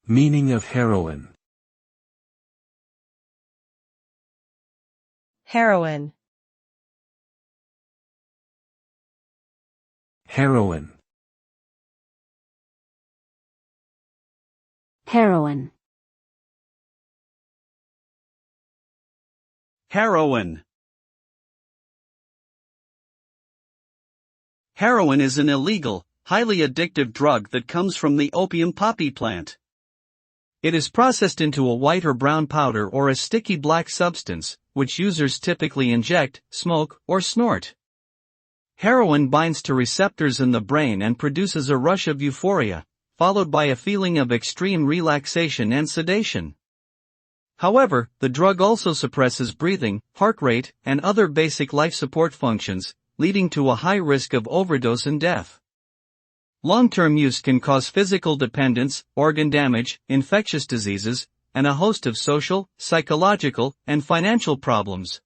Meaning of heroin. Heroin. Heroin. Heroin. Heroin. Heroin is an illegal, highly addictive drug that comes from the opium poppy plant. It is processed into a white or brown powder or a sticky black substance, which users typically inject, smoke, or snort. Heroin binds to receptors in the brain and produces a rush of euphoria, followed by a feeling of extreme relaxation and sedation. However, the drug also suppresses breathing, heart rate, and other basic life support functions, leading to a high risk of overdose and death. Long-term use can cause physical dependence, organ damage, infectious diseases, and a host of social, psychological, and financial problems.